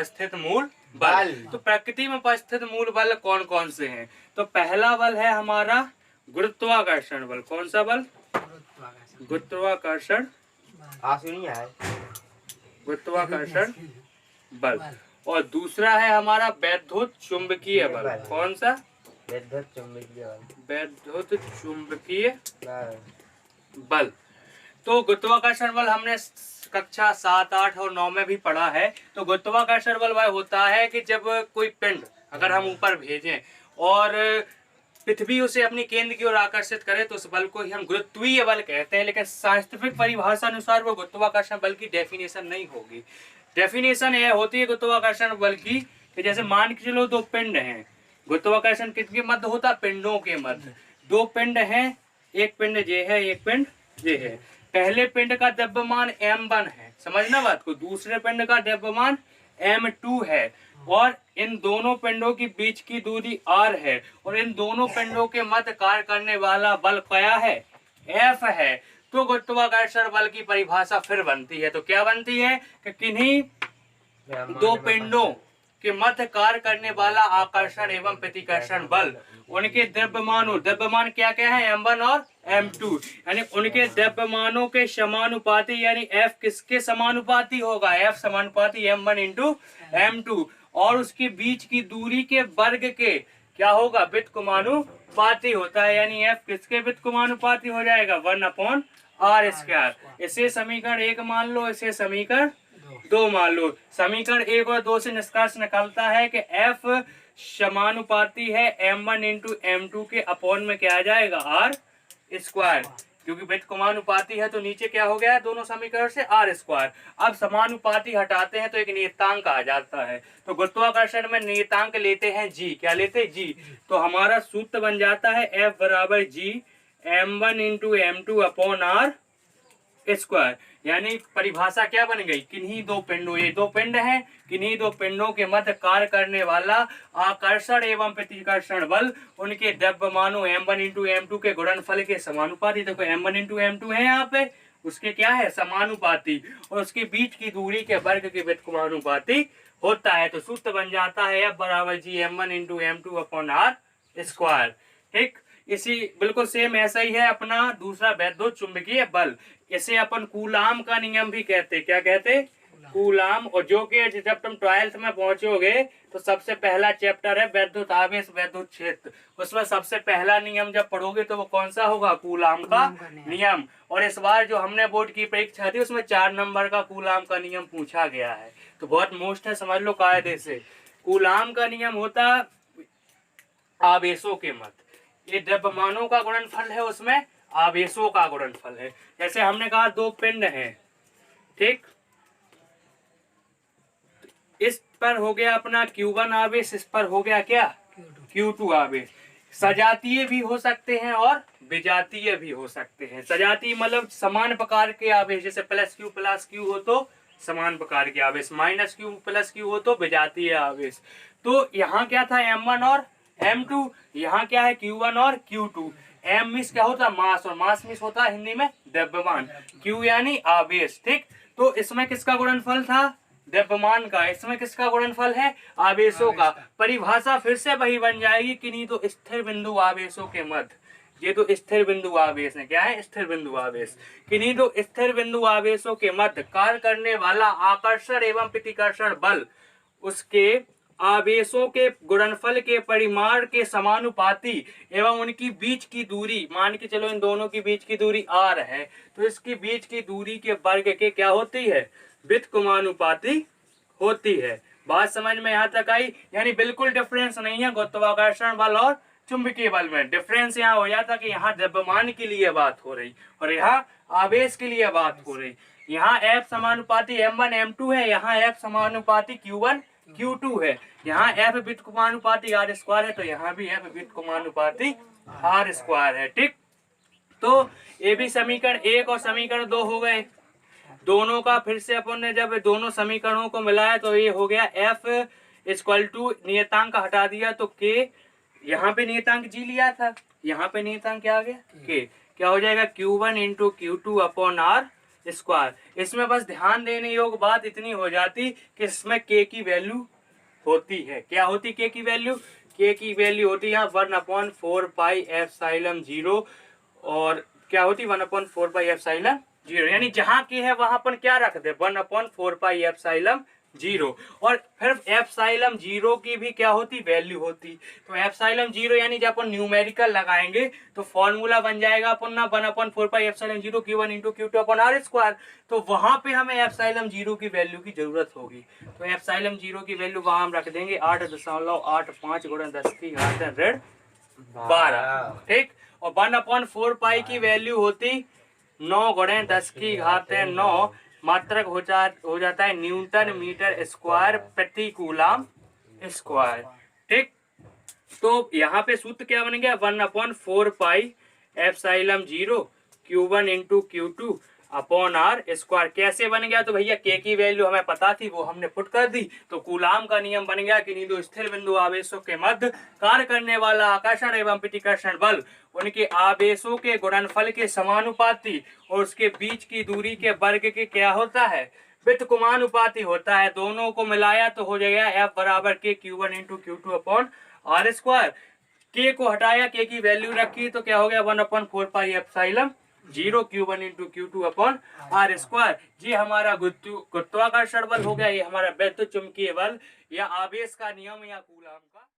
उपस्थित मूल बल। तो प्रकृति में उपस्थित मूल बल कौन कौन से हैं? तो पहला बल है हमारा गुरुत्वाकर्षण बल। कौन सा बल? गुरुत्वाकर्षण, गुरुत्वाकर्षण बल। और दूसरा है हमारा वैद्युत चुंबकीय बल। कौन सा? वैद्युत चुंबकीय बल। वैद्युत चुंबकीय बल। तो गुरुत्वाकर्षण बल हमने कक्षा 7, 8 और 9 में भी पढ़ा है। तो गुरुत्वाकर्षण बल वह होता है कि जब कोई पिंड अगर हम ऊपर भेजें और पृथ्वी उसे अपनी केंद्र की ओर आकर्षित करे तो उस बल को ही हम गुरुत्वीय बल कहते हैं। लेकिन साइंटिफिक परिभाषा अनुसार वो गुरुत्वाकर्षण बल की डेफिनेशन नहीं होगी। डेफिनेशन यह होती है गुरुत्वाकर्षण बल की कि जैसे मान के चलो दो पिंड हैं। गुरुत्वाकर्षण किसके मध्य होता? पिंडों के मध्य। दो पिंड हैं, एक पिंड ये है, एक पिंड ये है। पहले पिंड का द्रव्यमान m1 है, समझना बात को। दूसरे पिंड का द्रव्यमान m2 है और इन दोनों पिंडों के बीच की दूरी r है और इन दोनों पिंडों के मध्य कार्य करने वाला बल क्या है? F है। तो गुरुत्वाकर्षण बल की परिभाषा फिर बनती है। तो क्या बनती है कि किन्हीं दो पिंडों के मध्य कार्य करने वाला आकर्षण एवं प्रतिकर्षण बल, उनके द्रव्यमानों, द्रव्यमान क्या क्या है? m1 और m2, यानी उनके द्रव्यमानों के समानुपाती, यानी F किसके समानुपाती होगा? F समानुपाती m1 इंटू m2, और उसके बीच की दूरी के वर्ग के क्या होगा? व्युत्क्रमानुपाती होता है, यानी F किसके व्युत्क्रमानुपाती हो जाएगा? 1/r²। इसे समीकरण 1 मान लो, इसे समीकरण 2 मान लो। समीकरण 1 और 2 से निष्कर्ष निकलता है कि F समानुपाती है m1 इंटू m2 के अपॉन में क्या आ जाएगा? r²। क्योंकि व्युत्क्रमानुपाती है तो नीचे क्या हो गया दोनों समीकरण से? r²। अब समानुपाती हटाते हैं तो एक नियतांक आ जाता है। तो गुरुत्वाकर्षण में नियतांक लेते हैं g। क्या लेते हैं? g। तो हमारा सूत्र बन जाता है F बराबर g m1 into m2 upon r²। यानी परिभाषा क्या बन गई? किन्हीं दो पिंडों, ये दो पिंड हैं, किन्हीं दो पिंडों के मध्य कार्य करने वाला आकर्षण एवं प्रतिकर्षण बल उनके द्रव्यमानों m1 इंटू m2 के गुणनफल के समानुपाती। देखो m1 इंटू m2 है यहाँ पे, उसके क्या है? समानुपाती, और उसके बीच की दूरी के वर्ग के व्युत्क्रमानुपाती होता है। तो सूत्र बन जाता है F बराबर जी m1 into m2 upon r²। ठीक, इसी बिल्कुल सेम ऐसा ही है अपना दूसरा वैद्युत चुंबकीय बल। इसे अपन कूलाम का नियम भी कहते। क्या कहते? कूलाम। और जो कि जब तुम 12th में पहुंचोगे तो सबसे पहला चैप्टर है वैद्युत आवेश वैद्युत क्षेत्र, उसमें सबसे पहला नियम जब पढ़ोगे तो वो कौन सा होगा? कूलाम का नियम। और इस बार जो हमने बोर्ड की परीक्षा थी उसमें 4 नंबर का कूलाम का नियम पूछा गया है, तो बहुत मोस्ट है, समझ लो कायदे से। कूलाम का नियम होता आवेशों के मध्य, ये द्रव्यमानों का गुणनफल है, उसमें आवेशों का गुणनफल है। जैसे हमने कहा दो पिंड हैं, ठीक, इस पर हो गया अपना Q1 आवेश, इस पर हो गया क्या? Q2 आवेश। सजातीय भी हो सकते हैं और विजातीय भी हो सकते हैं। सजातीय मतलब समान प्रकार के आवेश, जैसे प्लस Q हो तो समान प्रकार के आवेश, माइनस Q हो तो विजातीय आवेश। तो यहाँ क्या था? m1 और m2, यहाँ क्या है? Q1 और Q2। m मिस क्या होता? मास, और मास मिस होता हिंदी में द्रव्यमान। Q यानी आवेश, ठीक। तो इसमें किसका गुणनफल था? द्रव्यमान का। इसमें किसका गुणनफल है? आवेशों का। परिभाषा फिर से वही बन जाएगी, किन्हीं तो स्थिर बिंदु आवेशों के मध्य, ये तो स्थिर बिंदु आवेश है। क्या है? स्थिर बिंदु आवेश। किन्हीं तो स्थिर बिंदु आवेशों के मध्य कार्य करने वाला आकर्षण एवं प्रतिकर्षण बल उसके आवेशों के गुणनफल के परिमाण के समानुपाती एवं उनकी बीच की दूरी, मान के चलो इन दोनों की बीच की दूरी r है, तो इसकी बीच की दूरी के वर्ग के क्या होती है? व्युत्क्रमानुपाती होती है। बात समझ में यहाँ तक आई? यानी बिल्कुल डिफरेंस नहीं है गुरुत्वाकर्षण बल और चुंबकीय बल में। डिफरेंस यहाँ हो जाता कि यहाँ द्रव्यमान के लिए बात हो रही और यहाँ आवेश के लिए बात हो रही। यहाँ F समानुपाती m1 m2 है, यहाँ F समानुपाती Q1 Q2 है, यहाँ F व्युत्क्रमानुपाती r² है, तो यहाँ भी F व्युत्क्रमानुपाती r² है, ठीक। तो ये भी समीकरण 1 और समीकरण 2 हो गए। दोनों का फिर से अपन ने जब दोनों समीकरणों को मिलाया तो ये हो गया F इक्वल टू नियतांक हटा दिया तो K, यहाँ पे नियतांक G लिया था, यहाँ पे नियतांक क्या आ गया? K। क्या हो जाएगा? Q1 into Q2 upon R square. इसमें बस ध्यान देने योग्य बात इतनी हो जाती कि इसमें के की वैल्यू होती है, क्या होती के की वैल्यू, के की वैल्यू होती है यहाँ 1/4 पाई एप्सिलॉन 0, और क्या होती 1/4 पाई एप्सिलॉन 0, यानी जहां के है वहां पर क्या रख दे 1/4 पाई एप्सिलॉन 0, और फिर एप्सिलॉन 0 की भी क्या होती वैल्यू होती। तो एप्सिलॉन 0 यानी जब अपन न्यूमेरिकल लगाएंगे तो फॉर्मूला बन जाएगा अपन ना 1/4 पाई एप्सिलॉन 0 Q1 × Q2 अपन R स्क्वायर। तो वहां पे हमें एप्सिलॉन 0 की वैल्यू की जरूरत होगी, तो एप्सिलॉन 0 की वैल्यू वहां हम रख देंगे 8.85 × 10⁻12, ठीक। और 1/4 पाई की वैल्यू होती 9 × 10⁻9, मात्रक हो जाता है न्यूटन मीटर स्क्वायर प्रति कूलम स्क्वायर, ठीक। तो यहाँ पे सूत्र क्या बन गया 1/4 pi epsilon 0 Q1 × Q2 upon R square. कैसे बन गया, तो भैया के की वैल्यू हमें पता थी वो हमने पुट कर दी, तो कूलाम का नियम बन गया कि दो स्थिर बिंदु आवेशों के मध्य कार्य करने वाला आकर्षण एवं प्रतिकर्षण बल उनके आवेशों के गुणनफल के समानुपाती और उसके बीच की दूरी के वर्ग के क्या होता है व्युत्क्रमानुपाती होता है। दोनों को मिलाया तो हो जाएगा F बराबर के Q1 × Q2 upon R square. के को हटाया, के की वैल्यू रखी तो क्या हो गया 1/4 pi epsilon 0 Q1 × Q2 upon R square. ये हमारा गुरुत्वाकर्षण बल हो गया, ये हमारा विद्युत चुंबकीय बल या आवेश का नियम या कूलाम का